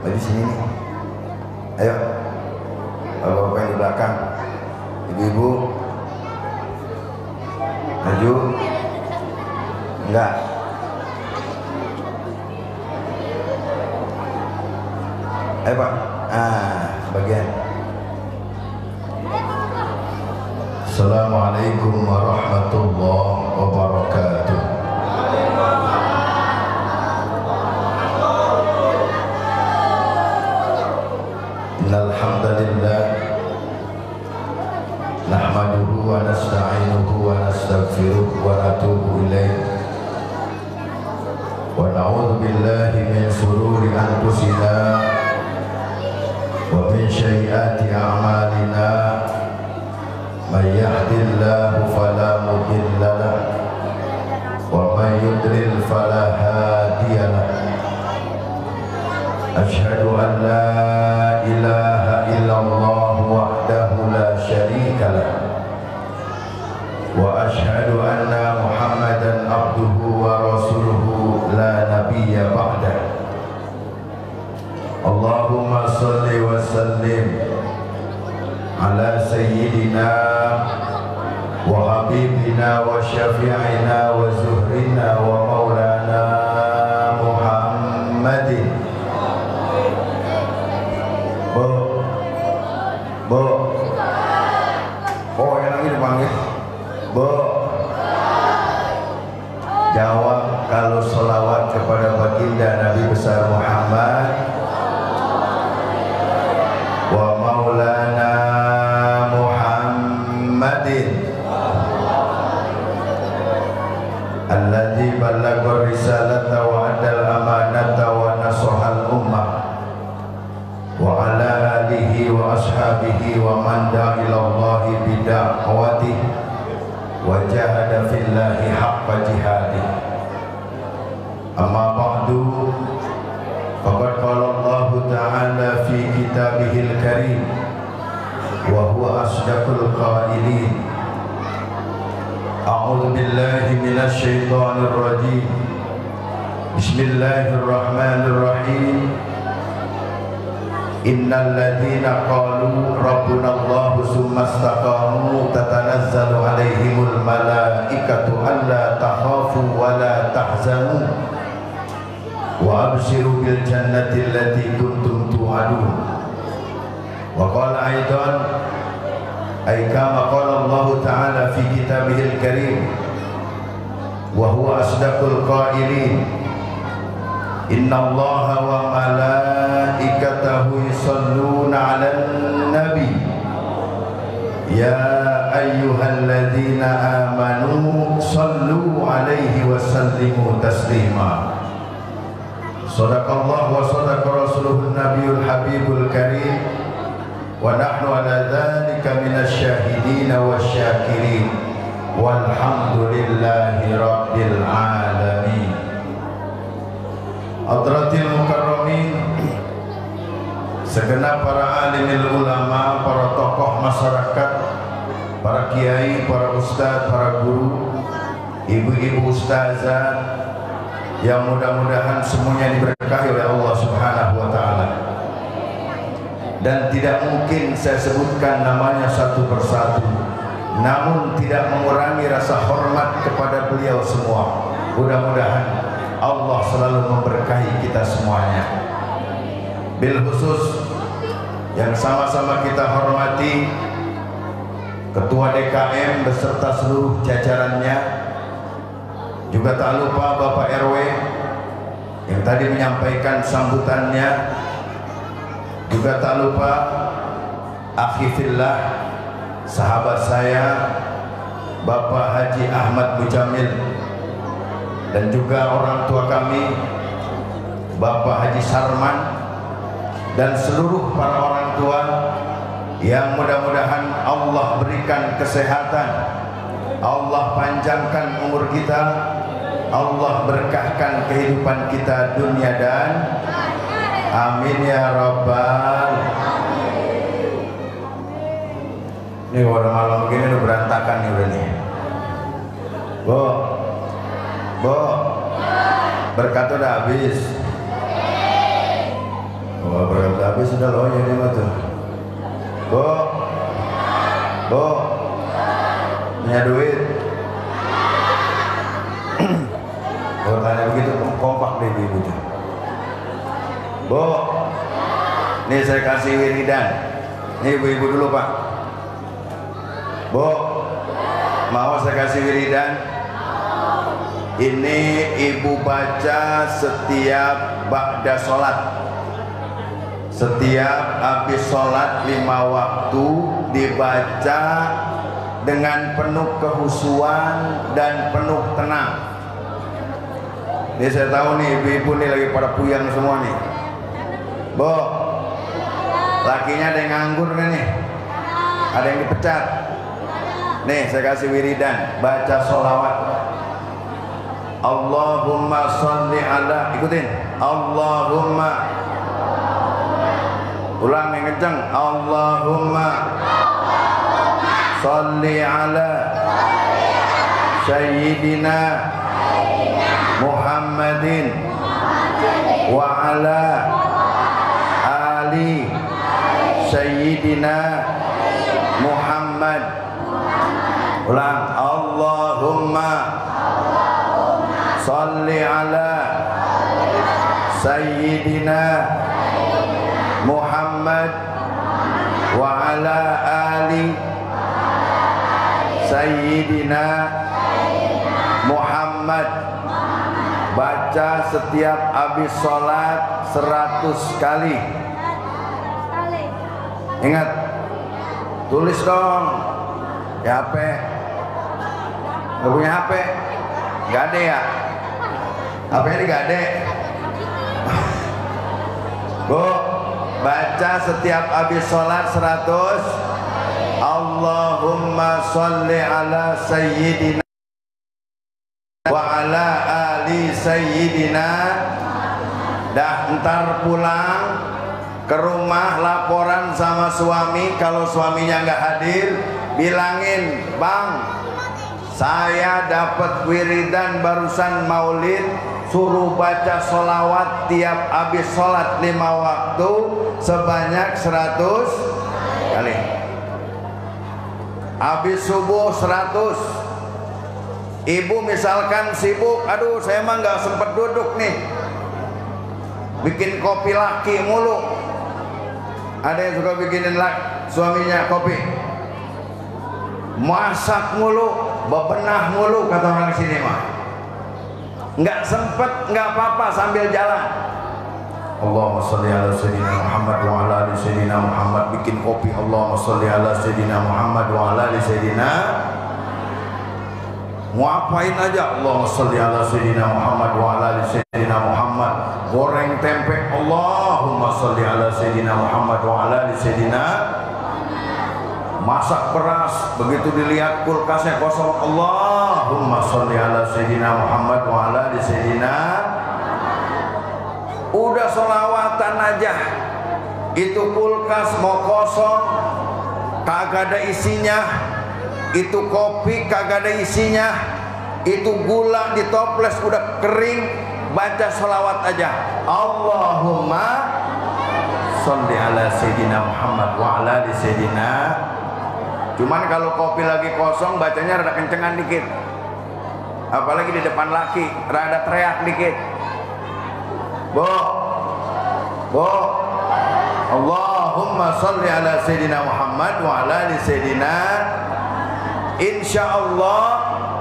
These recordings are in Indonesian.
Maju sini nih. Ayo. Bapak-bapak yang di belakang. Ibu-ibu. Maju. Enggak. Ayo Pak. Bagian. Assalamualaikum warahmatullahi wabarakatuh. Innal hamdalillah nahmaduhu wa nasta'inuhu wa nastaghfiruh wa natubu ilaih wa na'udzu billahi min shururi anfusina wa min sayyiati a'malina may yahdihillahu fala mudilla lahu wa may yudlil fala hadiya lahu. Asyhadu an la ilaha illallah wahdahu la syarika lah wa asyhadu anna Muhammadan abduhu wa rasuluhu la nabiyya ba'dah. Allahumma salli wa sallim ala sayyidina wa habibina wa syafi'ina wa zuhrina wa maulana Muhammadin. Oh yang lagi dipanggil jawab kalau sholawat kepada baginda Nabi besar Muhammad wa maulana Muhammadin alladzi ballagha risalata wa adal amanata wa nasahal ummah wa ala alihi wa ashabihi wa man da'a ila Allahi bida'watihi wa jahada fillahi haqqa jihadih. Amma ba'du, faqad qala Allah ta'ala fi kitabihil karim wa huwa asdaqul qailin. A'udzu billahi minasy syaithanir rajim. Bismillahirrahmanirrahim. Innal ladzina qalu rabbuna Allahu tsumma istaqamu tatanazzalu alaihimul malaikatu alla takhafu wa la tahzanu wa abshiru bil jannati allati kuntum tu'adun. Wa qala aidan ay kama qala Allah ta'ala fi kitabihil karim wa huwa asdaqul qailin. Inna Allaha wa malaikatahu yusalluna 'alan nabi ya ayyuhalladzina amanu sallu 'alaihi wa sallimu taslima. Shadaqallahu wa shadaqa rasuluhun nabiyul habibul karim wa nahnu 'ala dzalika minasyahidin wasyakirin walhamdulillahi rabbil alamin. Hadratil mukarramin, segenap para alimil ulama, para tokoh masyarakat, para kiai, para ustadz, para guru, ibu-ibu ustazah yang mudah-mudahan semuanya diberkahi oleh Allah Subhanahu wa taala. Dan tidak mungkin saya sebutkan namanya satu persatu, namun tidak mengurangi rasa hormat kepada beliau semua. Mudah-mudahan Allah selalu memberkahi kita semuanya. Bil khusus yang sama-sama kita hormati Ketua DKM beserta seluruh jajarannya, juga tak lupa Bapak RW yang tadi menyampaikan sambutannya, juga tak lupa akhi fillah, sahabat saya Bapak Haji Ahmad Mujamil, dan juga orang tua kami Bapak Haji Sarman, dan seluruh para orang tua yang mudah-mudahan Allah berikan kesehatan, Allah panjangkan umur kita, Allah berkahkan kehidupan kita dunia dan amin ya rabbal. Ini udah malam begini udah berantakan nih udah nih. Bo, berkat udah habis. Tapi sudah loh jadi betul. Bu, bu, punya duit. Kalau tanya begitu kompak deh ibu tuh. Bu, nih saya kasih wiridan. Nih ibu-ibu dulu pak. Bu, mau saya kasih wiridan? Ini ibu baca setiap ba'da sholat. Setiap habis sholat 5 waktu dibaca dengan penuh kehusuan dan penuh tenang. Ini saya tahu nih ibu-ibu nih lagi pada puyang semua nih. Bu, lakinya ada yang nganggur nih, ada yang dipecat. Nih saya kasih wiridan, baca sholawat. Allahumma sholli ala, ikutin. Allahumma, ulang yang kencang. Allahumma sholli ala sayyidina Muhammadin wa ala ali sayyidina Muhammad. Ulang. Allahumma sholli ala sayyidina Muhammad wa ala ali sayyidina Muhammad. Baca setiap habis sholat 100 kali. Ingat, tulis dong. Ya HP, gak punya HP? Gak ada ya? HP-nya gak ada. Bu, baca setiap habis sholat 100. Allahumma sholli ala sayyidina wa ala ali sayyidina. Dah ntar pulang ke rumah laporan sama suami. Kalau suaminya nggak hadir, bilangin, bang, saya dapat wiridan barusan maulid, suruh baca sholawat tiap habis sholat 5 waktu sebanyak 100 kali. Habis subuh 100. Ibu misalkan sibuk, aduh saya mah nggak sempet duduk nih, bikin kopi laki mulu. Ada yang suka bikinin suaminya kopi, masak mulu, bebenah mulu, kata orang sini mah. Nggak sempet, nggak apa-apa sambil jalan. Allahumma sholli ala sayyidina Muhammad wa ala ali sayyidina Muhammad. Bikin kopi. Allahumma sholli ala sayyidina Muhammad wa ala ali sayyidina. Mau apain aja, Allahumma sholli ala sayyidina Muhammad wa ala ali sayyidina Muhammad. Goreng tempe, Allahumma sholli ala sayyidina Muhammad wa ala ali sayyidina. Masak beras, begitu dilihat kulkasnya kosong, Allahumma sholli ala sayyidina Muhammad wa ala ali sayyidina. Udah sholawatan aja, itu kulkas mau kosong, kagak ada isinya. Itu kopi kagak ada isinya. Itu gula di toples udah kering, baca sholawat aja. Allahumma sholli ala sayyidina Muhammad wa ala ali sayyidina. Cuman kalau kopi lagi kosong, bacanya rada kencengan dikit. Apalagi di depan laki, rada teriak dikit. Bu, Allahumma sholli ala sayyidina Muhammad wa ala ali sayyidina. Insya Allah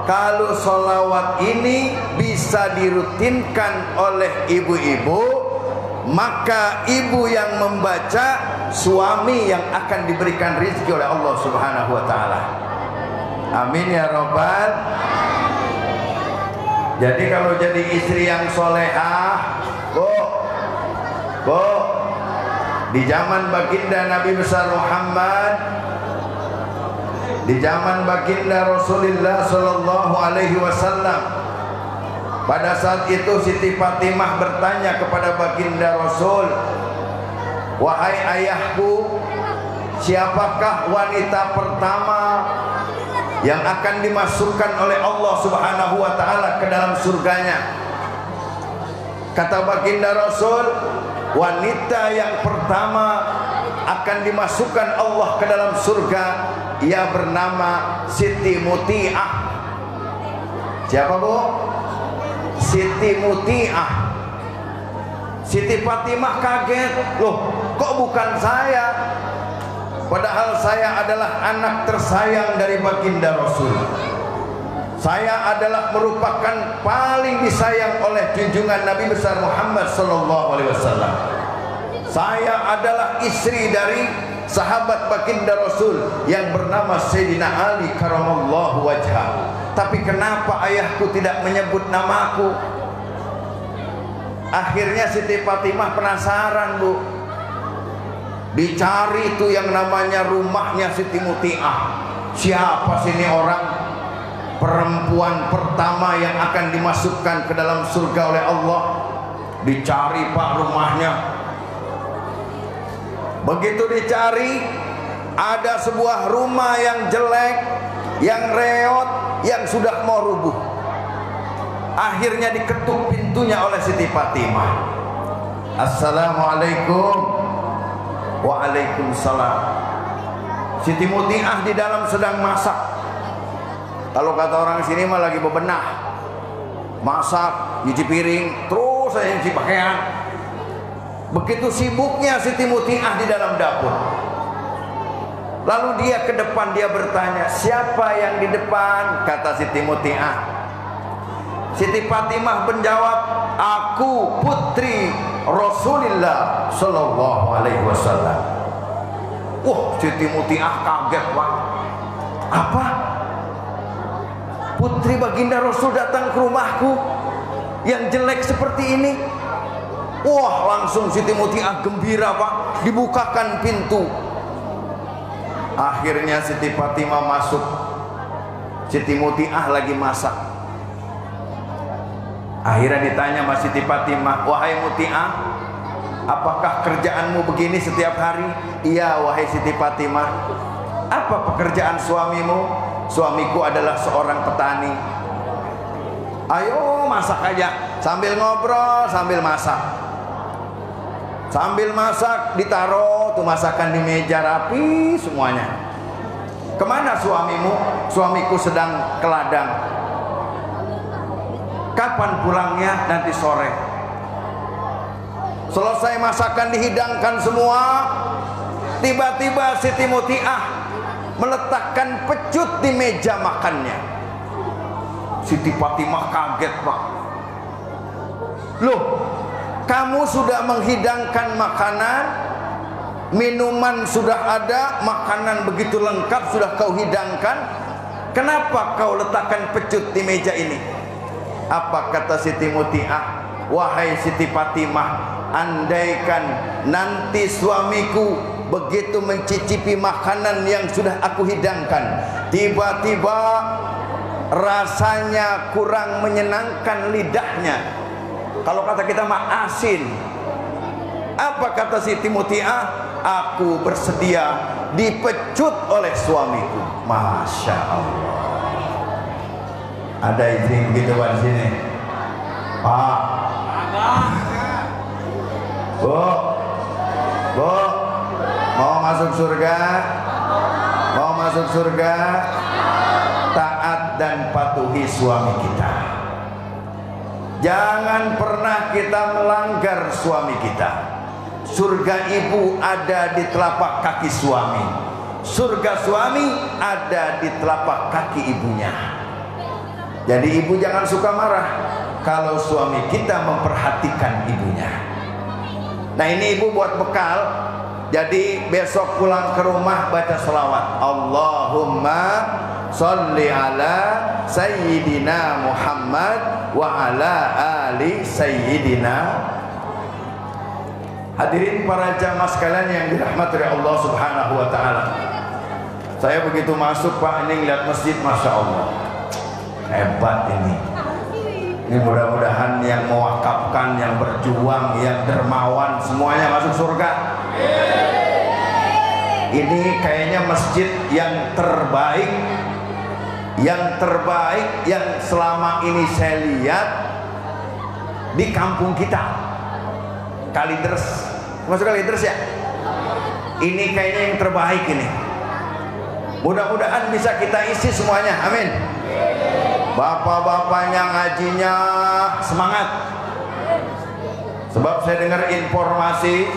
kalau sholawat ini bisa dirutinkan oleh ibu-ibu, maka ibu yang membaca, suami yang akan diberikan rezeki oleh Allah Subhanahu wa ta'ala. Amin ya robbal. Jadi kalau jadi istri yang solehah, Bu, di zaman baginda Nabi besar Muhammad, di zaman baginda Rasulullah Sallallahu Alaihi Wasallam, pada saat itu Siti Fatimah bertanya kepada baginda Rasul, wahai ayahku, siapakah wanita pertama yang akan dimasukkan oleh Allah Subhanahu Wa Taala ke dalam surganya? Kata baginda Rasul, wanita yang pertama akan dimasukkan Allah ke dalam surga, ia bernama Siti Muti'ah. Siapa bu? Siti Muti'ah. Siti Fatimah kaget, loh kok bukan saya? Padahal saya adalah anak tersayang dari baginda Rasul. Saya adalah merupakan paling disayang oleh junjungan Nabi besar Muhammad sallallahu alaihi wasallam. Saya adalah istri dari sahabat baginda Rasul yang bernama Sayyidina Ali karamallahu wajhah. Tapi kenapa ayahku tidak menyebut namaku? Akhirnya Siti Fatimah penasaran bu, dicari itu yang namanya rumahnya Siti Muti'ah. Siapa sih ini orang? Perempuan pertama yang akan dimasukkan ke dalam surga oleh Allah. Dicari pak rumahnya. Begitu dicari, ada sebuah rumah yang jelek, yang reot, yang sudah mau rubuh. Akhirnya diketuk pintunya oleh Siti Fatimah. Assalamualaikum. Waalaikumsalam. Siti Muti'ah di dalam sedang masak. Kalau kata orang sini mah lagi bebenah. Masak, nyuci piring, terus saya nyuci pakaian. Begitu sibuknya Siti Muti'ah di dalam dapur. Lalu dia ke depan, dia bertanya, siapa yang di depan? Kata Siti Muti'ah. Siti Fatimah menjawab, aku putri Rasulullah sallallahu alaihi wasallam. Wah, Siti Muti'ah kaget pak. Apa? Putri baginda Rasul datang ke rumahku yang jelek seperti ini? Wah, langsung Siti Muti'ah gembira pak. Dibukakan pintu. Akhirnya Siti Fatimah masuk. Siti Muti'ah lagi masak. Akhirnya ditanya sama Siti Fatimah, wahai Muti'ah, apakah kerjaanmu begini setiap hari? Iya wahai Siti Fatimah. Apa pekerjaan suamimu? Suamiku adalah seorang petani. Ayo masak aja, sambil ngobrol sambil masak. Sambil masak ditaruh tuh masakan di meja rapi semuanya. Kemana suamimu? Suamiku sedang ke ladang. Kapan pulangnya? Nanti sore. Selesai masakan dihidangkan semua, tiba-tiba Siti Muti'ah meletakkan pecut di meja makannya. Siti Fatimah kaget pak. Loh, kamu sudah menghidangkan makanan, minuman sudah ada, makanan begitu lengkap sudah kau hidangkan, kenapa kau letakkan pecut di meja ini? Apa kata Siti Muti'ah? Wahai Siti Fatimah, andaikan nanti suamiku begitu mencicipi makanan yang sudah aku hidangkan, tiba-tiba rasanya kurang menyenangkan lidahnya, kalau kata kita mah asin. Apa kata Siti Muti'ah? Aku bersedia dipecut oleh suamiku. Masya Allah. Ada izin gitu di sini, Pak. Bu, bu, mau masuk surga? Mau masuk surga? Taat dan patuhi suami kita. Jangan pernah kita melanggar suami kita. Surga ibu ada di telapak kaki suami. Surga suami ada di telapak kaki ibunya. Jadi ibu jangan suka marah kalau suami kita memperhatikan ibunya. Nah ini ibu buat bekal. Jadi besok pulang ke rumah baca selawat. Allahumma sholli ala Sayyidina Muhammad wa ala ali Sayyidina. Hadirin para jamaah sekalian yang dirahmati oleh Allah Subhanahu wa taala. Saya begitu masuk Pak, ini lihat masjid, Masya Allah. Hebat ini. Ini mudah-mudahan yang mewakafkan, yang berjuang, yang dermawan semuanya masuk surga. Ini kayaknya masjid yang terbaik yang selama ini saya lihat di kampung kita. Kalideres. Masuk Kalideres ya? Ini kayaknya yang terbaik ini. Mudah-mudahan bisa kita isi semuanya. Amin. Bapak-bapaknya ngajinya semangat. Sebab saya dengar informasi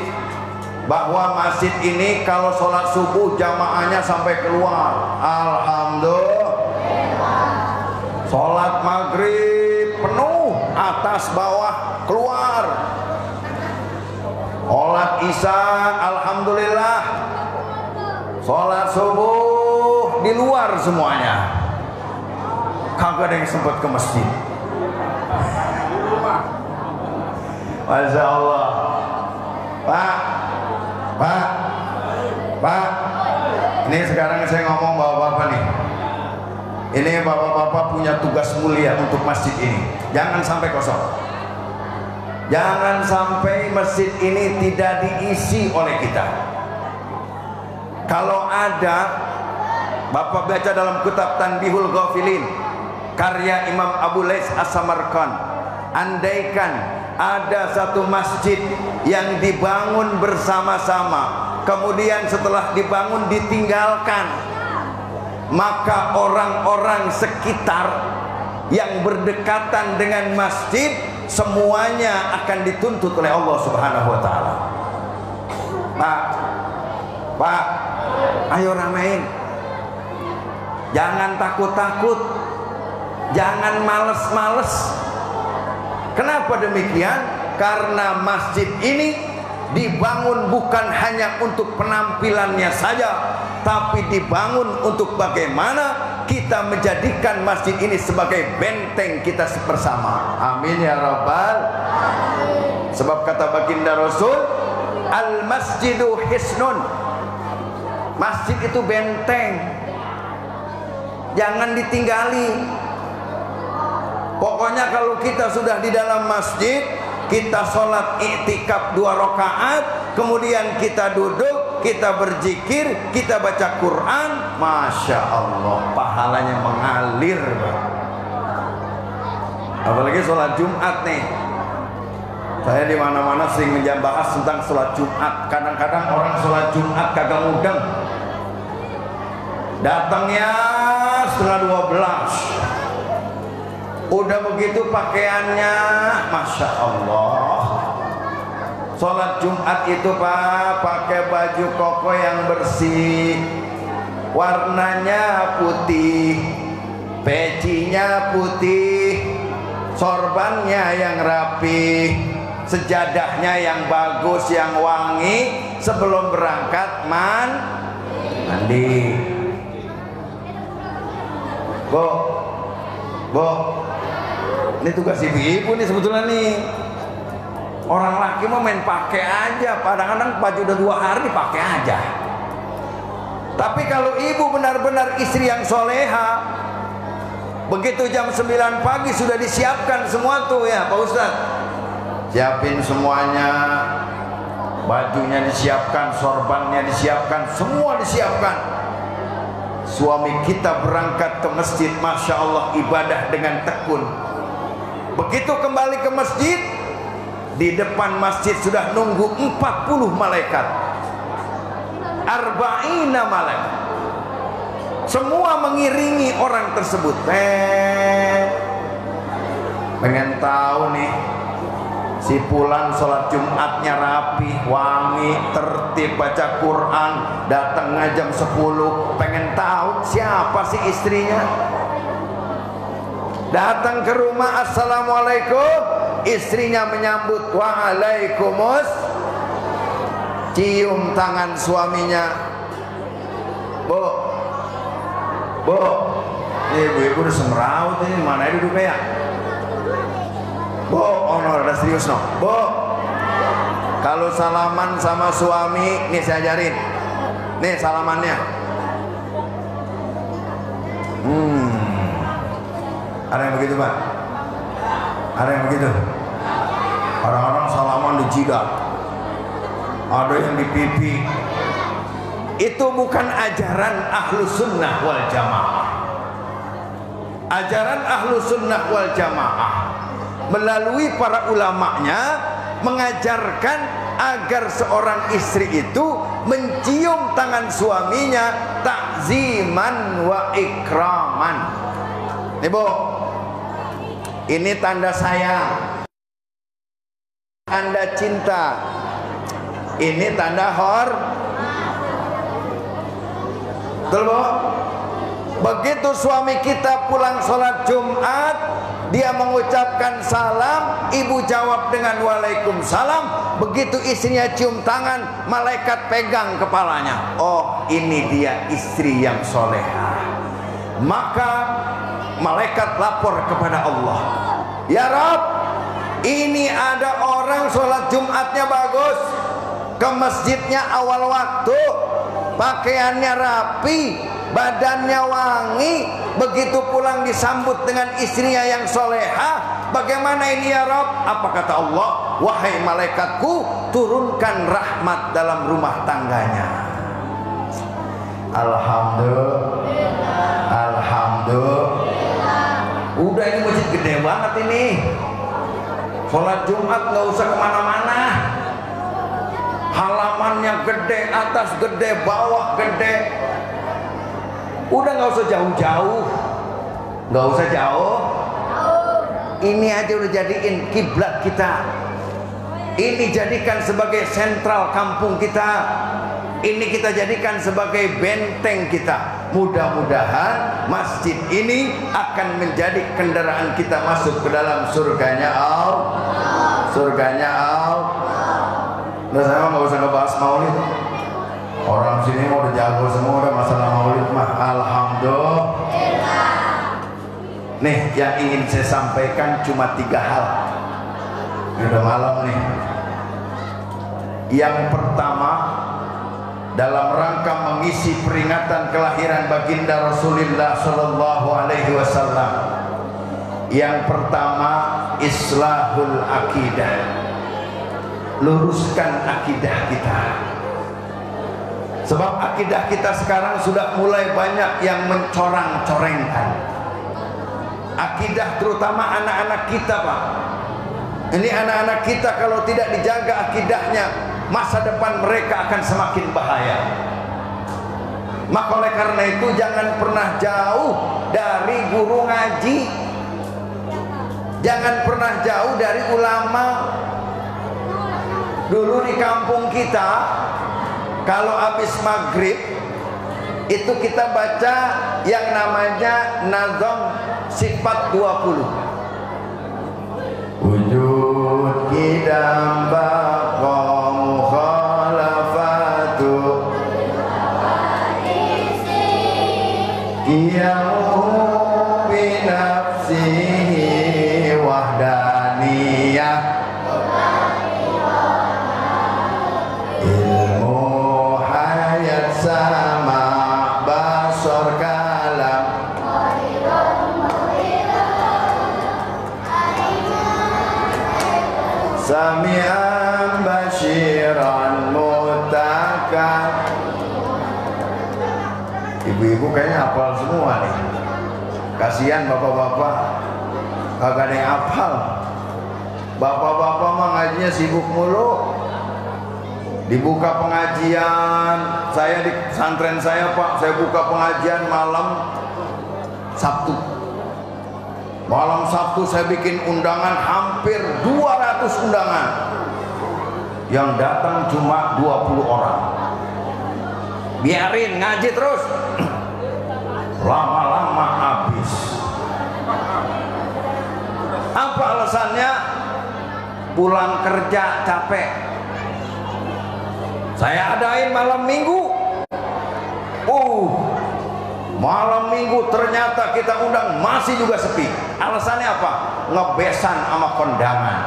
bahwa masjid ini kalau sholat subuh jamaahnya sampai keluar. Alhamdulillah. Sholat maghrib penuh, atas bawah keluar. Sholat isya alhamdulillah. Sholat subuh di luar semuanya. Kagak ada yang sempat ke masjid. Masya Allah. Pak, ini sekarang saya ngomong bapak-bapak nih. Ini bapak-bapak punya tugas mulia untuk masjid ini. Jangan sampai kosong. Jangan sampai masjid ini tidak diisi oleh kita. Kalau ada, bapak baca dalam kitab Tanbihul Ghafilin karya Imam Abu Lais As-Samarqand, andaikan ada satu masjid yang dibangun bersama-sama, kemudian setelah dibangun ditinggalkan, maka orang-orang sekitar yang berdekatan dengan masjid semuanya akan dituntut oleh Allah Subhanahu wa taala. Pak, ayo ramein. Jangan takut-takut. Jangan males-males. Kenapa demikian? Karena masjid ini dibangun bukan hanya untuk penampilannya saja, tapi dibangun untuk bagaimana kita menjadikan masjid ini sebagai benteng kita bersama. Amin ya rabbal alamin. Sebab kata baginda Rasul, al masjidu hisnun. Masjid itu benteng, jangan ditinggali. Pokoknya kalau kita sudah di dalam masjid, kita sholat i'tikaf 2 rakaat, kemudian kita duduk, kita berzikir, kita baca Quran, Masya Allah, pahalanya mengalir. Apalagi sholat Jumat nih. Saya di mana-mana sering membahas tentang sholat Jumat. Kadang-kadang orang sholat Jumat kagak mudeng. Datangnya setengah 12. Udah begitu pakaiannya, Masya Allah. Sholat Jumat itu Pak, pakai baju koko yang bersih, warnanya putih, pecinya putih, sorbannya yang rapi, sejadahnya yang bagus, yang wangi. Sebelum berangkat mandi. Bu, ini tugas ibu-ibu nih sebetulnya nih. Orang laki mau main pakai aja, kadang-kadang baju udah 2 hari dipakai aja. Tapi kalau ibu benar-benar istri yang soleha, begitu jam 9 pagi sudah disiapkan semua tuh ya Pak Ustadz. Siapin semuanya, bajunya disiapkan, sorbannya disiapkan, semua disiapkan. Suami kita berangkat ke masjid, Masya Allah, ibadah dengan tekun. Begitu kembali ke masjid, di depan masjid sudah nunggu 40 malaikat, 40 malaikat, semua mengiringi orang tersebut. Pengen tahu nih, si pulang sholat Jumatnya rapi, wangi, tertib, baca Quran, datangnya jam 10. Pengen tahu siapa sih istrinya. Datang ke rumah, assalamualaikum, istrinya menyambut, waalaikumsalam. Cium tangan suaminya. Bu, ini ibu-ibu udah semeraut ini, mana duduknya ya? Bu, oh no, udah serius no. Bu, kalau salaman sama suami, nih saya ajarin. Nih salamannya. Ada yang begitu Pak? Ada yang begitu? Orang-orang salaman di jidat, ada yang di pipi. Itu bukan ajaran Ahlus Sunnah wal Jamaah. Ajaran Ahlus Sunnah wal Jamaah melalui para ulamanya mengajarkan agar seorang istri itu mencium tangan suaminya takziman wa ikraman. Ibu, ini tanda sayang, tanda cinta, ini tanda betul Bu? Begitu suami kita pulang sholat Jumat, dia mengucapkan salam, ibu jawab dengan waalaikumsalam. Begitu istrinya cium tangan, malaikat pegang kepalanya. Oh, ini dia istri yang soleha. Maka malaikat lapor kepada Allah, ya Rabb, ini ada orang sholat Jumatnya bagus, ke masjidnya awal waktu, pakaiannya rapi, badannya wangi, begitu pulang disambut dengan istrinya yang soleha. Bagaimana ini ya Rabb? Apa kata Allah? Wahai malaikatku, turunkan rahmat dalam rumah tangganya. Alhamdulillah, alhamdulillah. Udah, ini masjid gede banget ini. Sholat Jumat nggak usah kemana-mana, halamannya gede, atas gede, bawah gede. Udah nggak usah jauh-jauh, nggak usah jauh. Ini aja udah jadiin kiblat kita. Ini jadikan sebagai sentral kampung kita. Ini kita jadikan sebagai benteng kita. Mudah-mudahan masjid ini akan menjadi kendaraan kita masuk ke dalam surganya Allah. Surganya Allah. Nah, saya nggak usah ngebahas maulid. Orang sini mau udah jago semua udah masalah maulid mah. Alhamdulillah. Nih, yang ingin saya sampaikan cuma 3 hal. Udah malam nih. Yang pertama, dalam rangka mengisi peringatan kelahiran baginda Rasulullah Sallallahu Alaihi Wasallam. Yang pertama, islahul akidah. Luruskan akidah kita. Sebab akidah kita sekarang sudah mulai banyak yang mencorang-corengkan. Akidah terutama anak-anak kita, Pak. Ini anak-anak kita kalau tidak dijaga akidahnya, masa depan mereka akan semakin bahaya. Maka oleh karena itu jangan pernah jauh dari guru ngaji, jangan pernah jauh dari ulama. Dulu di kampung kita, kalau habis maghrib itu kita baca yang namanya nazam sifat 20. Wujud kidam baqa mukhalafatu qiyamu binafsihi wahdaniyah ilmu hayat sama basar kalam sami'an basyiran mutakan. Ibu-ibu kayaknya hafal semua nih. Kasihan bapak-bapak kagak ada yang hafal. Bapak-bapak mah ngajinya sibuk mulu. Dibuka pengajian, saya di pesantren saya Pak, saya buka pengajian malam Sabtu. Malam Sabtu saya bikin undangan hampir 200 undangan. Yang datang cuma 20 orang. Biarin ngaji terus. Lama-lama habis. Apa alasannya? Pulang kerja capek. Saya adain malam Minggu. Malam Minggu ternyata kita undang masih juga sepi. Alasannya apa? Ngebesan sama kondangan.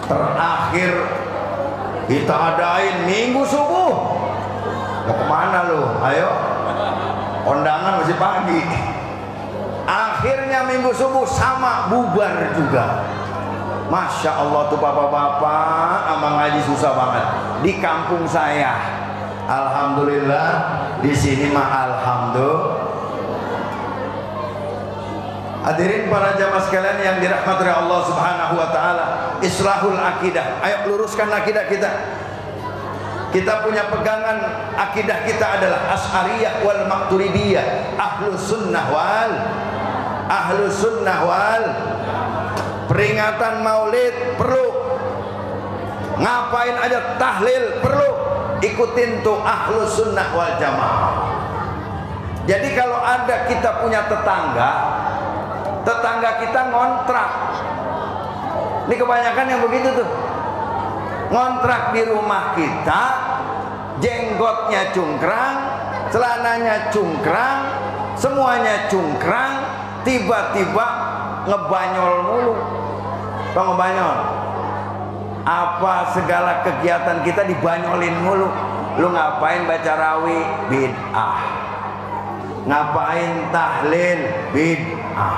Terakhir kita adain Minggu subuh. Mau kemana lu? Ayo. Kondangan masih pagi. Akhirnya Minggu subuh sama bubar juga. Masya Allah tuh bapak-bapak, amang ngaji susah banget di kampung saya. Alhamdulillah, di sini mah alhamdulillah. Hadirin para jamaah sekalian yang dirahmati Allah Subhanahu wa taala, islahul akidah. Ayo luruskan akidah kita. Kita punya pegangan akidah kita adalah Asy'ariyah wal Maturidiyah, Ahlus Sunnah wal. Peringatan Maulid perlu. Ngapain aja tahlil perlu. Ikutin tuh Ahlus Sunnah wal Jamaah. Jadi kalau ada kita punya tetangga kita ngontrak. Ini kebanyakan yang begitu tuh. Ngontrak di rumah kita, jenggotnya cungkrang, celananya cungkrang, semuanya cungkrang, tiba-tiba ngebanyol mulu. Tau ngebanyol? Apa segala kegiatan kita dibanyolin mulu. Lu ngapain baca rawi? Bid'ah. Ngapain tahlil? Bid'ah.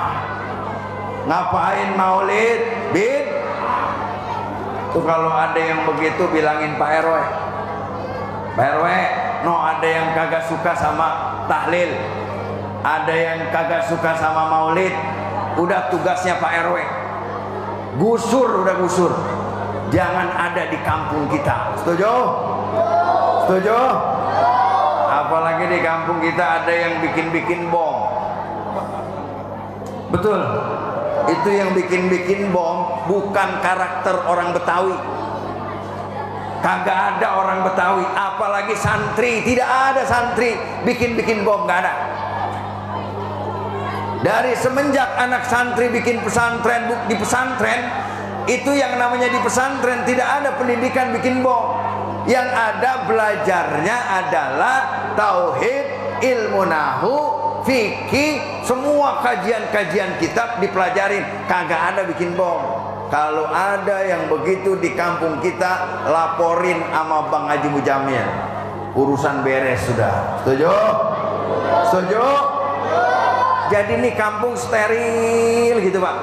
Ngapain maulid? Bid'ah. Tuh kalau ada yang begitu bilangin Pak RW. Pak RW, no ada yang kagak suka sama tahlil, ada yang kagak suka sama maulid. Udah tugasnya Pak RW. Gusur, udah gusur. Jangan ada di kampung kita. Setuju? Setuju? Apalagi di kampung kita ada yang bikin-bikin bom. Betul. Itu yang bikin-bikin bom bukan karakter orang Betawi. Kagak ada orang Betawi, apalagi santri. Tidak ada santri bikin-bikin bom, gak ada. Dari semenjak anak santri bikin pesantren, di pesantren itu yang namanya di pesantren tidak ada pendidikan bikin bom. Yang ada belajarnya adalah tauhid, ilmu nahu, fikih, semua kajian-kajian kitab dipelajarin. Kagak ada bikin bom. Kalau ada yang begitu di kampung kita, laporin sama Bang Haji Mujamil. Urusan beres sudah. Setuju? Setuju? Jadi ini kampung steril gitu Pak.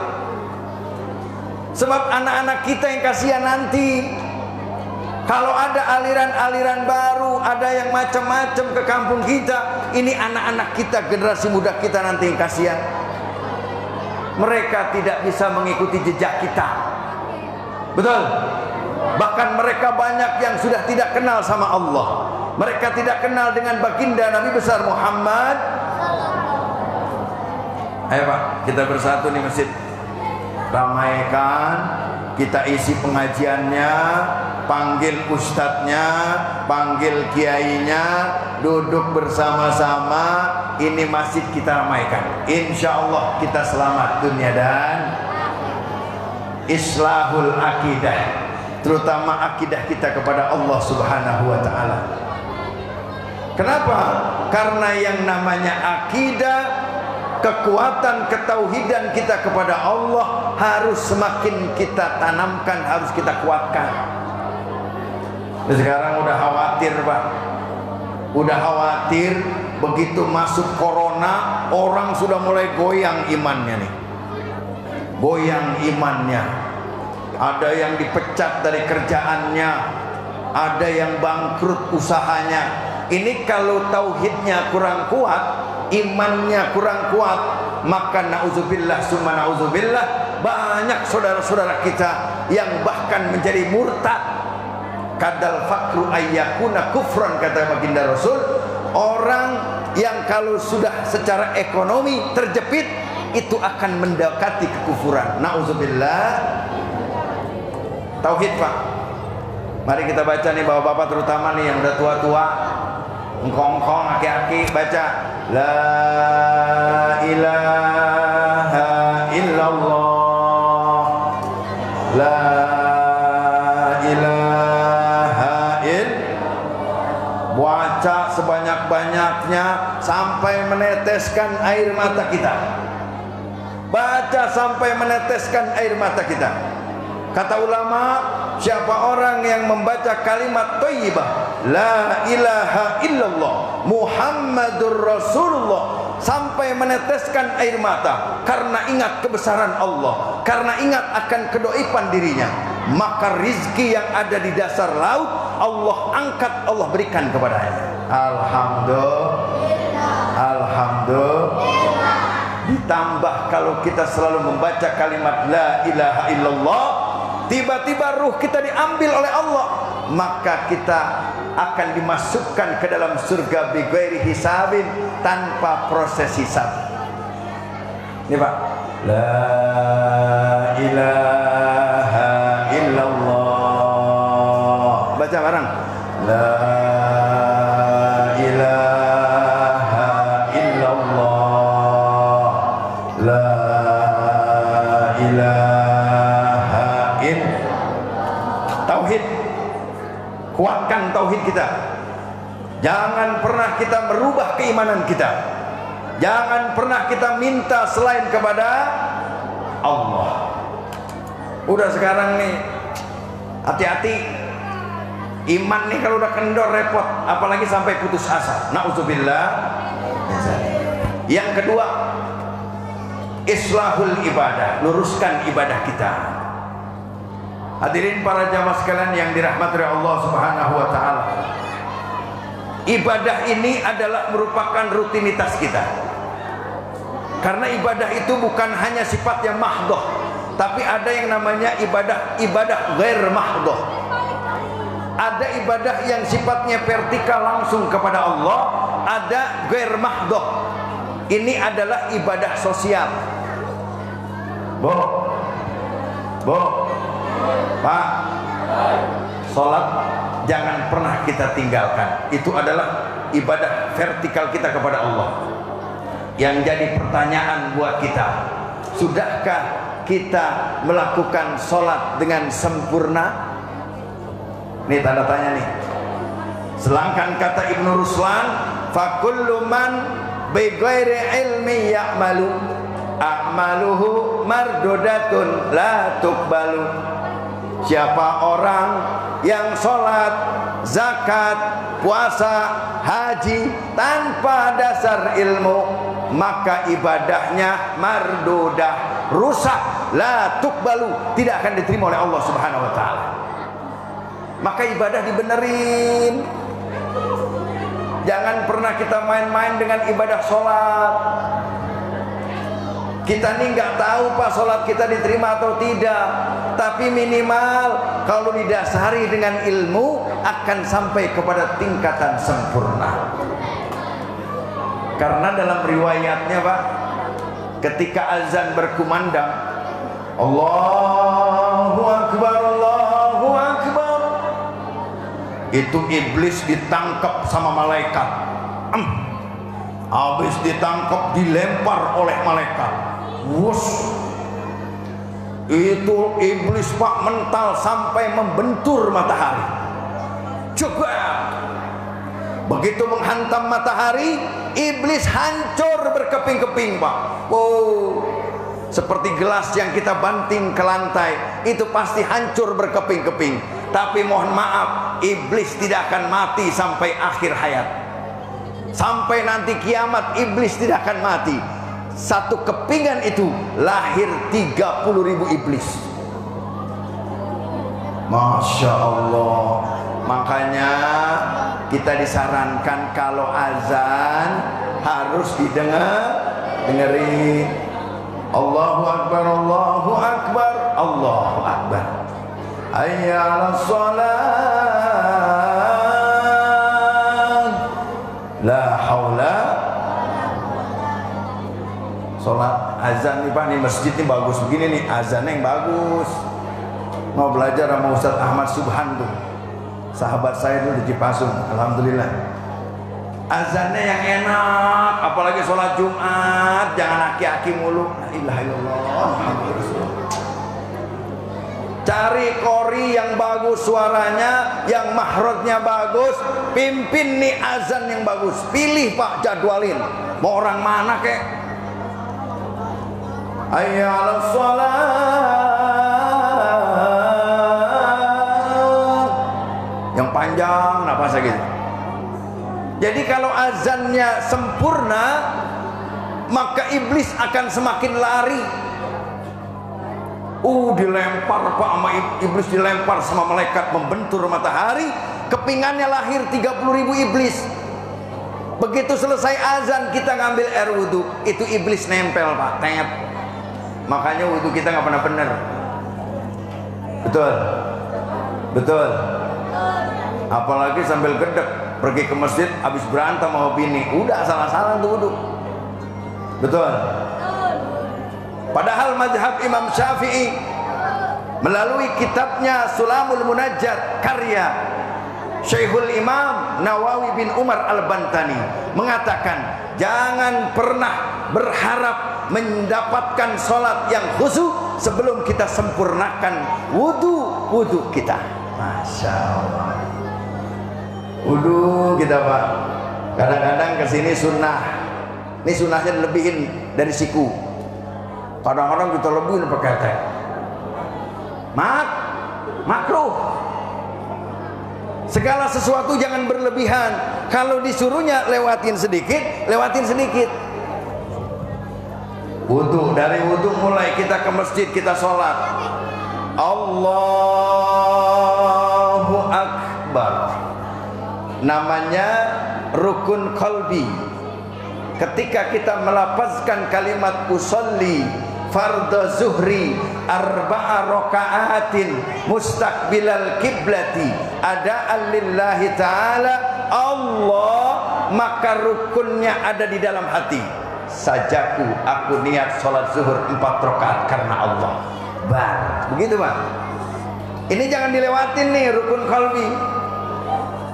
Sebab anak-anak kita yang kasihan nanti. Kalau ada aliran-aliran baru, ada yang macam-macam ke kampung kita, ini anak-anak kita, generasi muda kita nanti yang kasihan. Mereka tidak bisa mengikuti jejak kita. Betul? Bahkan mereka banyak yang sudah tidak kenal sama Allah. Mereka tidak kenal dengan baginda Nabi besar Muhammad. Ayo Pak, kita bersatu di masjid. Ramaikan, kita isi pengajiannya, panggil ustadznya, panggil kiainya, duduk bersama-sama. Ini masjid kita ramaikan. Insya Allah kita selamat dunia dan islahul akidah, terutama akidah kita kepada Allah Subhanahu wa ta'ala. Kenapa? Karena yang namanya akidah, kekuatan ketauhidan kita kepada Allah harus semakin kita tanamkan, harus kita kuatkan. Sekarang udah khawatir Pak, udah khawatir. Begitu masuk corona, orang sudah mulai goyang imannya nih, goyang imannya. Ada yang dipecat dari kerjaannya, ada yang bangkrut usahanya. Ini kalau tauhidnya kurang kuat, imannya kurang kuat, maka na'udzubillah summa na'udzubillah, banyak saudara-saudara kita yang bahkan menjadi murtad. Kadal fakru ayyakuna kufran, kata baginda Rasul. Orang yang kalau sudah secara ekonomi terjepit, itu akan mendekati kekufuran. Na'udzubillah. Tauhid Pak. Mari kita baca nih bapak-bapak, terutama nih yang udah tua-tua, engkong-engkong, aki-aki, baca la ilaha illallah, la ilaha illallah. Baca sebanyak-banyaknya sampai meneteskan air mata kita. Baca sampai meneteskan air mata kita. Kata ulama, siapa orang yang membaca kalimat thayyibah la ilaha illallah Muhammadur Rasulullah sampai meneteskan air mata karena ingat kebesaran Allah, karena ingat akan kedoipan dirinya, maka rizki yang ada di dasar laut Allah angkat, Allah berikan kepadanya. Alhamdulillah. Alhamdulillah. Di Tambah kalau kita selalu membaca kalimat la ilaha illallah, tiba-tiba ruh kita diambil oleh Allah, maka kita akan dimasukkan ke dalam surga bighairi hisabin, tanpa proses hisab. Ini Pak, la ilaha illallah, baca bareng, la ilaha illallah, la ilaha illallah. Tauhid, kuatkan tauhid kita. Jangan pernah kita merubah keimanan kita. Jangan pernah kita minta selain kepada Allah. Udah sekarang nih, hati-hati. Iman nih kalau udah kendor repot, apalagi sampai putus asa. Na'udzubillah. Yang kedua, islahul ibadah, luruskan ibadah kita. Hadirin para jamaah sekalian yang dirahmati Allah Subhanahu wa taala. Ibadah ini adalah merupakan rutinitas kita. Karena ibadah itu bukan hanya sifat yang mahdhah, tapi ada yang namanya ibadah ghair mahdhah. Ada ibadah yang sifatnya vertikal langsung kepada Allah, ada ghair mahdhah. Ini adalah ibadah sosial. Pak, sholat jangan pernah kita tinggalkan. Itu adalah ibadah vertikal kita kepada Allah. Yang jadi pertanyaan buat kita, sudahkah kita melakukan sholat dengan sempurna? Ini tanda tanya nih. Sedangkan kata Ibnu Ruslan, fakullu man bighairi ilmi ya'malu a'maluhu mardudatun la tuqbalu. Siapa orang yang sholat, zakat, puasa, haji tanpa dasar ilmu, maka ibadahnya mardudah, rusak, la tuqbalu, tidak akan diterima oleh Allah Subhanahu wa taala. Maka ibadah dibenerin. Jangan pernah kita main-main dengan ibadah sholat. Kita nih nggak tahu Pak sholat kita diterima atau tidak, tapi minimal kalau didasari dengan ilmu akan sampai kepada tingkatan sempurna. Karena dalam riwayatnya Pak, ketika azan berkumandang, Allahu Akbar, Allahu Akbar, itu iblis ditangkap sama malaikat. Habis ditangkap dilempar oleh malaikat. Wus, itu iblis Pak mental sampai membentur matahari. Coba begitu menghantam matahari, iblis hancur berkeping-keping Pak. Oh, seperti gelas yang kita banting ke lantai, itu pasti hancur berkeping-keping. Tapi mohon maaf, iblis tidak akan mati sampai akhir hayat. Sampai nanti kiamat iblis tidak akan mati. Satu kepingan itu lahir 30.000 iblis. Masya Allah. Makanya kita disarankan kalau azan harus dengerin. Allahu Akbar, Allahu Akbar, Allahu Akbar. Hayya 'alas shalah. La haula. Sholat azan nih Pak, nih masjid nih bagus begini nih, azannya yang bagus. Mau belajar sama Ustaz Ahmad Subhan tuh, sahabat saya dulu di Cipasung, alhamdulillah. Azannya yang enak, apalagi sholat Jumat, jangan aki-aki mulu. La ilaha illallah Muhammadur Rasulullah. Cari kori yang bagus suaranya, yang mahrotnya bagus, pimpin nih azan yang bagus. Pilih Pak, jadwalin. Mau orang mana kek? Hayya 'alas shalah. Yang panjang napasnya gitu. Jadi kalau azannya sempurna, maka iblis akan semakin lari. Dilempar Pak sama iblis, dilempar sama malaikat, membentur matahari, kepingannya lahir 30.000 iblis. Begitu selesai azan kita ngambil air wudhu, itu iblis nempel Pak, tengep. Makanya wudhu kita nggak pernah benar. Betul, betul. Apalagi sambil gedek pergi ke masjid habis berantem sama bini, udah salah-salah tuh wudhu. Betul. Padahal mazhab Imam Syafi'i melalui kitabnya Sulamul Munajjat karya Syekhul Imam Nawawi bin Umar Al-Bantani mengatakan, jangan pernah berharap mendapatkan sholat yang khusyuk sebelum kita sempurnakan wudhu kita. Masya Allah. Wudhu kita Pak, kadang-kadang kesini sunnah. Ini sunnahnya lebihin dari siku. Kadang-kadang kita lebihin pakai teh. Makruh. Segala sesuatu jangan berlebihan. Kalau disuruhnya lewatin sedikit, lewatin sedikit. Wudhu, dari wudhu mulai kita ke masjid, kita sholat. Allahu Akbar. Namanya rukun qalbi. Ketika kita melafazkan kalimat usolli fardhu zuhri arba'a raka'atin mustaqbilal kiblati ada'an lillahi ta'ala Allah, maka rukunnya ada di dalam hati. Sajaku, aku niat sholat zuhur 4 rakaat karena Allah. Begitu Pak. Ini jangan dilewatin nih rukun qalbi.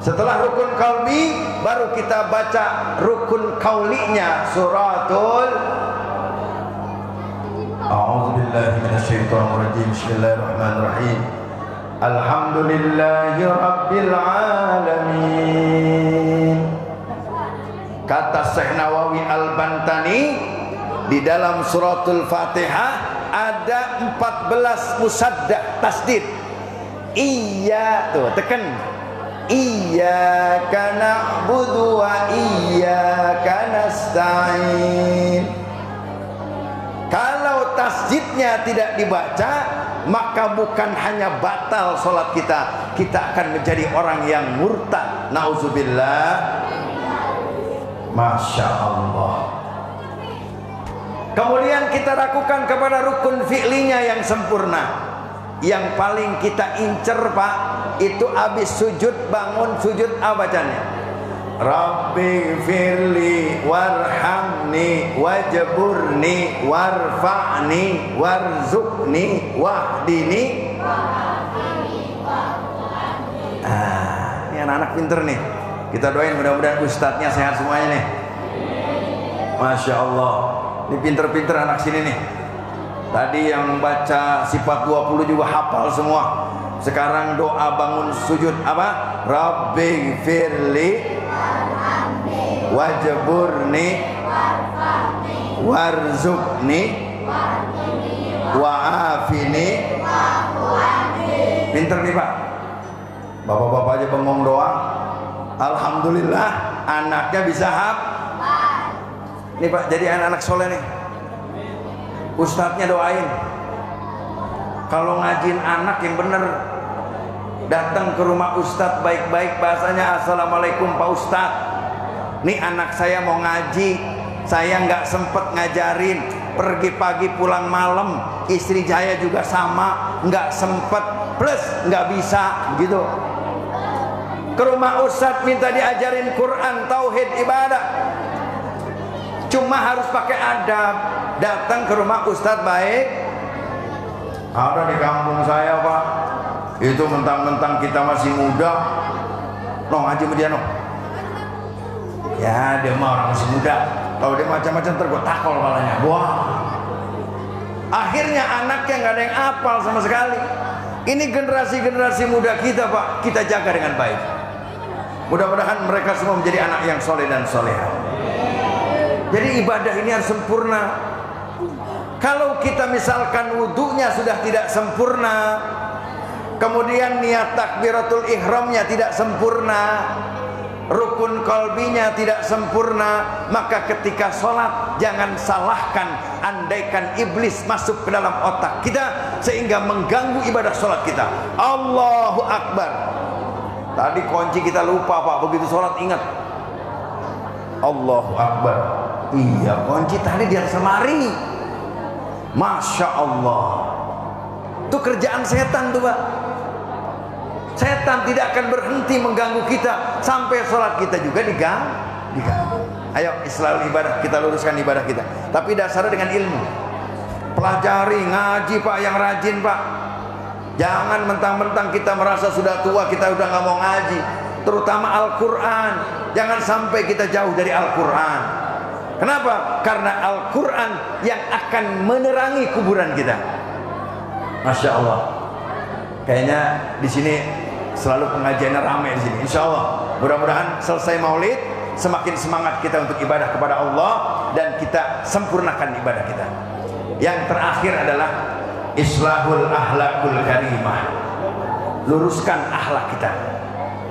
Setelah rukun qalbi baru kita baca rukun kaulinya, suratul A'udzubillahi minasyaitonirrajim. Bismillahirrahmanirrahim. Alhamdulillahi rabbil alamin. Kata Syekh Nawawi Al-Bantani, di dalam suratul Fatihah ada 14 musaddah tasdid. Iya, tuh tekan. Iyyaka na'budu wa iyyaka nasta'in. Kalau tasdidnya tidak dibaca, maka bukan hanya batal sholat kita, kita akan menjadi orang yang murtad. Nauzubillah. Masya Allah. Kemudian kita lakukan kepada rukun fi'linya yang sempurna. Yang paling kita incer Pak, itu habis sujud, bangun sujud, apa bacanya? Rabbi firli warhamni wajburni warfa'ni warzukni wahdini. Ini anak-anak pinter nih. Kita doain mudah-mudahan ustadznya sehat semuanya nih. Masya Allah. Ini pinter-pinter anak sini nih. Tadi yang baca sifat 20 juga hafal semua. Sekarang doa bangun sujud apa? Rabbi firli wajburni warzukni wa'afini. Pinter nih Pak. Bapak-bapak aja bengong doang. Alhamdulillah anaknya bisa hafal. Nih Pak, jadi anak-anak soleh nih. Ustadznya doain. Kalau ngajin anak yang bener, datang ke rumah ustadz baik-baik, bahasanya assalamualaikum Pak Ustadz. Nih anak saya mau ngaji, saya nggak sempet ngajarin, pergi pagi pulang malam, istri saya juga sama, nggak sempet, plus nggak bisa gitu. Ke rumah ustadz minta diajarin Quran, tauhid, ibadah. Cuma harus pakai adab. Datang ke rumah ustadz baik. Ada di kampung saya Pak, itu mentang-mentang kita masih muda, no ngaji sama dia no. Ya dia mah orang masih muda, kalau dia macam-macam ntar gue takol kepalanya. Wah, akhirnya anaknya nggak ada yang apal sama sekali. Ini generasi-generasi muda kita Pak, kita jaga dengan baik. Mudah-mudahan mereka semua menjadi anak yang soleh dan soleha. Jadi ibadah ini harus sempurna. Kalau kita misalkan wudhunya sudah tidak sempurna, kemudian niat takbiratul ihramnya tidak sempurna, rukun qalbinya tidak sempurna, maka ketika sholat jangan salahkan andaikan iblis masuk ke dalam otak kita sehingga mengganggu ibadah sholat kita. Allahu Akbar. Tadi kunci kita lupa Pak, begitu sholat ingat. Allahu Akbar. Iya, kunci tadi di atas lemari. Masya Allah. Itu kerjaan setan tuh Pak. Setan tidak akan berhenti mengganggu kita sampai sholat kita juga diganggu. Ayo selalu ibadah, kita luruskan ibadah kita. Tapi dasarnya dengan ilmu. Pelajari, ngaji Pak, yang rajin Pak. Jangan mentang-mentang kita merasa sudah tua kita udah nggak mau ngaji. Terutama Al-Quran. Jangan sampai kita jauh dari Al-Quran. Kenapa? Karena Al-Quran yang akan menerangi kuburan kita. Masya Allah. Kayaknya di sini selalu pengajiannya ramai di sini. Insya Allah. Mudah-mudahan selesai Maulid semakin semangat kita untuk ibadah kepada Allah dan kita sempurnakan ibadah kita. Yang terakhir adalah islahul ahlakul karimah. Luruskan akhlak kita.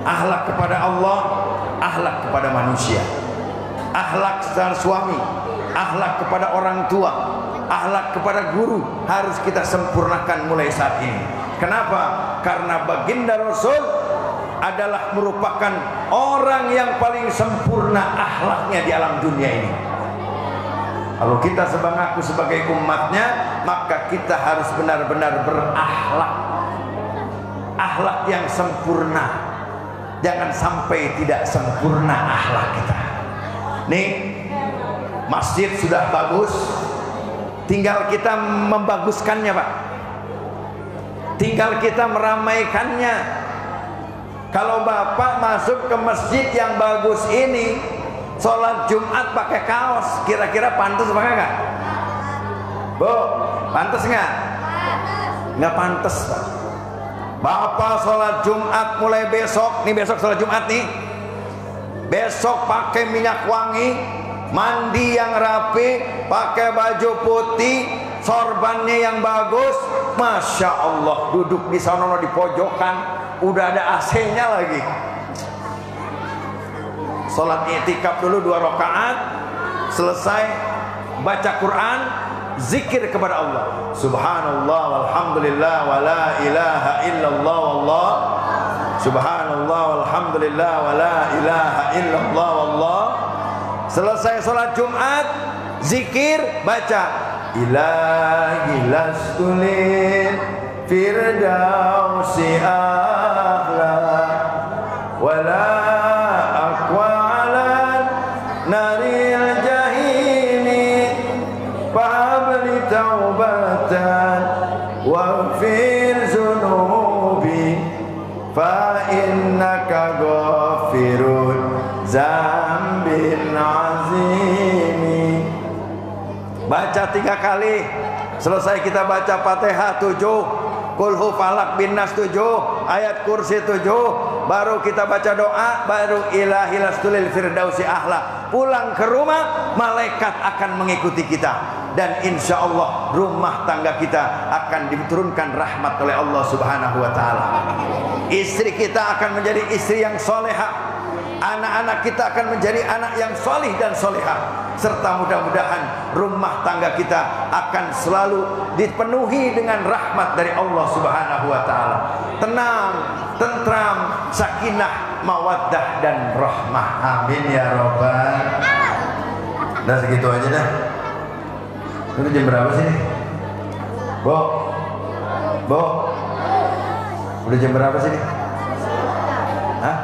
Akhlak kepada Allah, akhlak kepada manusia. Akhlak secara suami, akhlak kepada orang tua, akhlak kepada guru harus kita sempurnakan mulai saat ini. Kenapa? Karena baginda Rasul adalah merupakan orang yang paling sempurna akhlaknya di alam dunia ini. Kalau kita mengaku sebagai umatnya, maka kita harus benar-benar berakhlak, akhlak yang sempurna. Jangan sampai tidak sempurna akhlak kita. Nih, masjid sudah bagus, tinggal kita membaguskannya Pak. Tinggal kita meramaikannya. Kalau Bapak masuk ke masjid yang bagus ini, sholat Jumat pakai kaos, kira-kira pantas apa enggak? Bu, pantas enggak? Enggak pantas Pak. Bapak sholat Jumat mulai besok, nih besok sholat Jumat nih, besok pakai minyak wangi, mandi yang rapi, pakai baju putih, sorbannya yang bagus. Masya Allah, duduk di sana di pojokan, udah ada AC-nya lagi. Sholat i'tikaf dulu 2 rakaat, selesai baca Quran, zikir kepada Allah. Subhanallah walhamdulillah wa la ilaha illallah wallah. Subhanallah walhamdulillah wa la ilaha illallah wallah. Selesai sholat Jumat, zikir, baca ilahi lastulil firdausi ahla wala aqwa ala naril jahili fa'abli taubatan wa'fir zunubi fa'innaka ghafirun zambin azimi. Baca 3 kali, selesai kita baca Fatihah 7, Kulhu Falak bin Nas 7, ayat kursi 7, baru kita baca doa, baru ilahi lastulil firdausi ahla. Pulang ke rumah, malaikat akan mengikuti kita, dan insya Allah rumah tangga kita akan diturunkan rahmat oleh Allah Subhanahu wa Ta'ala. Istri kita akan menjadi istri yang solehah, anak-anak kita akan menjadi anak yang solih dan solehah, serta mudah-mudahan rumah tangga kita akan selalu dipenuhi dengan rahmat dari Allah Subhanahu wa Ta'ala. Tenang, tentram, sakinah, mawaddah dan rahmah. Amin ya Rabbal. Udah segitu aja dah. Itu jam berapa sih nih? Bo, udah jam berapa sih nih? Hah?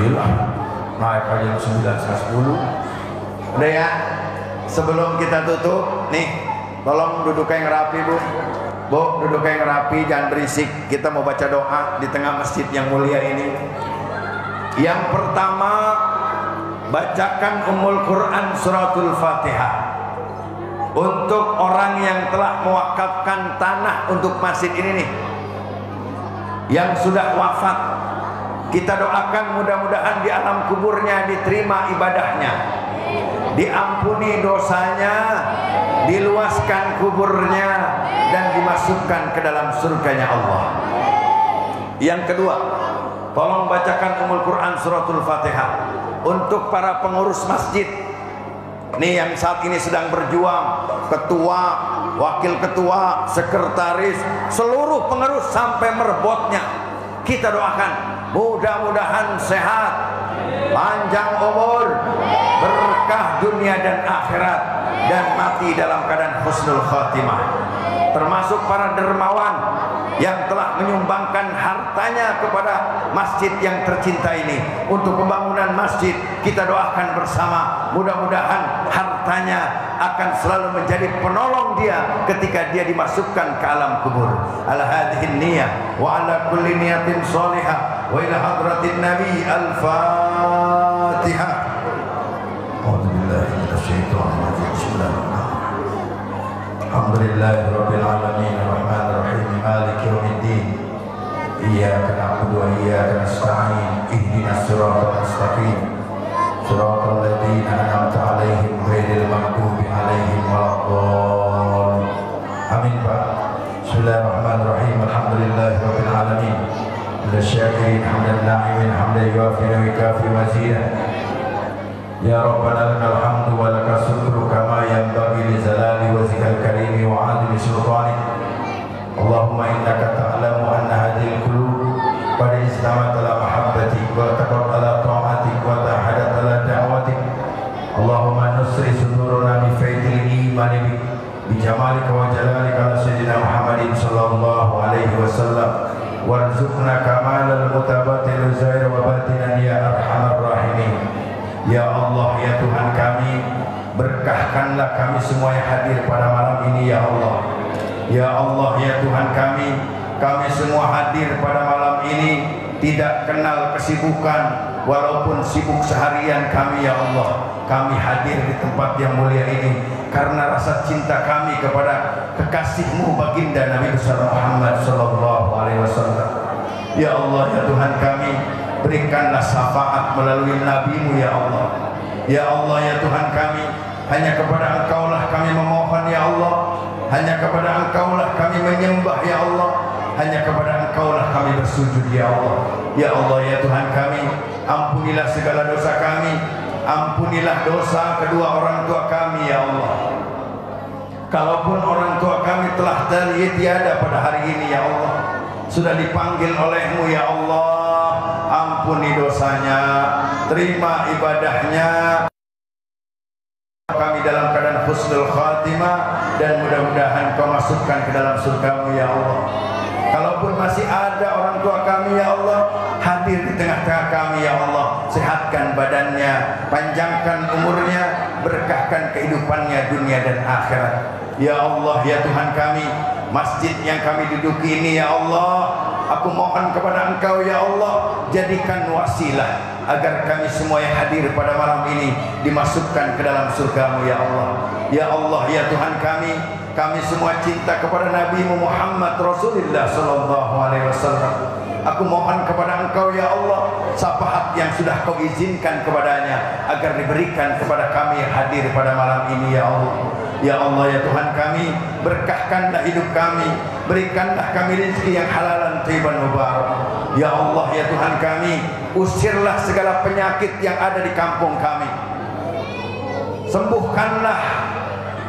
9. Naik aja 9:10. Udah ya, sebelum kita tutup nih, tolong duduk yang rapi Bu, duduk yang rapi, jangan berisik. Kita mau baca doa di tengah masjid yang mulia ini. Yang pertama, bacakan Ummul Quran suratul Fatihah untuk orang yang telah mewakafkan tanah untuk masjid ini nih, yang sudah wafat. Kita doakan mudah-mudahan di alam kuburnya diterima ibadahnya, diampuni dosanya, diluaskan kuburnya, dan dimasukkan ke dalam surganya Allah. Yang kedua, tolong bacakan Ummul Quran suratul Fatihah untuk para pengurus masjid nih yang saat ini sedang berjuang, ketua, wakil ketua, sekretaris, seluruh pengurus sampai merebotnya. Kita doakan mudah-mudahan sehat, panjang umur, berkah dunia dan akhirat, dan mati dalam keadaan husnul khatimah. Termasuk para dermawan yang telah menyumbangkan hartanya kepada masjid yang tercinta ini untuk pembangunan masjid. Kita doakan bersama, mudah-mudahan hartanya akan selalu menjadi penolong dia ketika dia dimasukkan ke alam kubur. Ala hadhihi niyah wa ala kulli niyatin salihah wa ila hadratin nabi. Al-Fatihah. A'udzu billahi minasyaitonir rajim. Bismillahirrahmanirrahim. Alhamdulillahi rabbil alamin arrahmanir rahim maliki yaumiddin. Iyyaka na'budu wa iyyaka nasta'in. Ihdinas siratal mustaqim. Siratal ladzina an'amta 'alaihim ghairil maghdubi 'alaihim waladdallin. Amin Pak. Bismillahirrahmanirrahim. Alhamdulillahi rabbil alamin. Lisyakirin hamdan na'imin hamdan yuafi wa yukafi mazidah. Ya Rabbana lakal hamdu wa lakal syukru kama yanbaghi li zalali wajhikal karimi wa 'azimi sultanik. Allahumma innaka ta'lamu anna hadhil qulub qad istamat ala mahabbatik wa taqat ala ta'atik wa tahadat ala da'watik. Allahumma nusri sudurana bi faidil iman bi jamalika wa jalalika ala sayyidina Muhammadin sallallahu alaihi wasallam warzuqna kamalal mutabatil zahir wa batinan ya arhamar rahimin. Ya Allah, ya Tuhan kami, berkahkanlah kami semua yang hadir pada malam ini ya Allah. Ya Allah, ya Tuhan kami semua hadir pada malam ini tidak kenal kesibukan, walaupun sibuk seharian kami ya Allah. Kami hadir di tempat yang mulia ini karena rasa cinta kami kepada kekasih-Mu baginda Nabi besar Muhammad sallallahu alaihi wasallam. Ya Allah, ya Tuhan kami, berikanlah syafaat melalui Nabi-Mu ya Allah. Ya Allah, ya Tuhan kami, hanya kepada Engkau-lah kami memohon ya Allah. Hanya kepada Engkau-lah kami menyembah ya Allah. Hanya kepada Engkau-lah kami bersujud ya Allah. Ya Allah, ya Tuhan kami, ampunilah segala dosa kami. Ampunilah dosa kedua orang tua kami ya Allah. Kalaupun orang tua kami telah tiada pada hari ini ya Allah, sudah dipanggil oleh-Mu ya Allah, ampuni dosanya, terima ibadahnya, kami dalam keadaan husnul khatimah, dan mudah-mudahan Kau masukkan ke dalam surga-Mu ya Allah. Kalaupun masih ada orang tua kami ya Allah, hadir di tengah-tengah kami ya Allah, sehatkan badannya, panjangkan umurnya, berkahkan kehidupannya dunia dan akhirat. Ya Allah, ya Tuhan kami, masjid yang kami duduki ini ya Allah, aku mohon kepada Engkau ya Allah, jadikan wasilah agar kami semua yang hadir pada malam ini dimasukkan ke dalam surga-Mu ya Allah. Ya Allah, ya Tuhan kami semua cinta kepada Nabi Muhammad Rasulullah sallallahu alaihi wasallam. Aku mohon kepada Engkau ya Allah, syafaat yang sudah Kau izinkan kepadanya agar diberikan kepada kami yang hadir pada malam ini ya Allah. Ya Allah, ya Tuhan kami, berkahkanlah hidup kami, berikanlah kami rezeki yang halalan thayyiban mubarak. Ya Allah, ya Tuhan kami, usirlah segala penyakit yang ada di kampung kami. Sembuhkanlah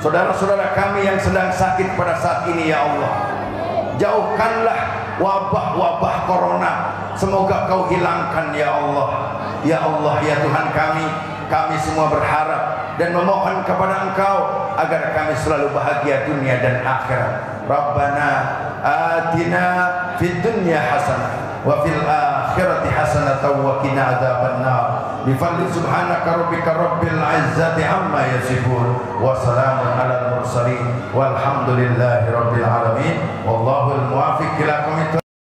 saudara-saudara kami yang sedang sakit pada saat ini ya Allah. Jauhkanlah wabah-wabah corona, semoga Kau hilangkan ya Allah. Ya Allah, ya Tuhan kami semua berharap dan memohon kepada Engkau agar kami selalu bahagia dunia dan akhirat. Rabbana atina fid dunya hasanah wa fil akhirati hasanah wa qina adzabannar. Bi fadli subhanaka rabbika rabbil izzati amma yasifun wa salamun alal mursalin walhamdulillahi rabbil alamin. Wallahul muwaffiq ila aqwamit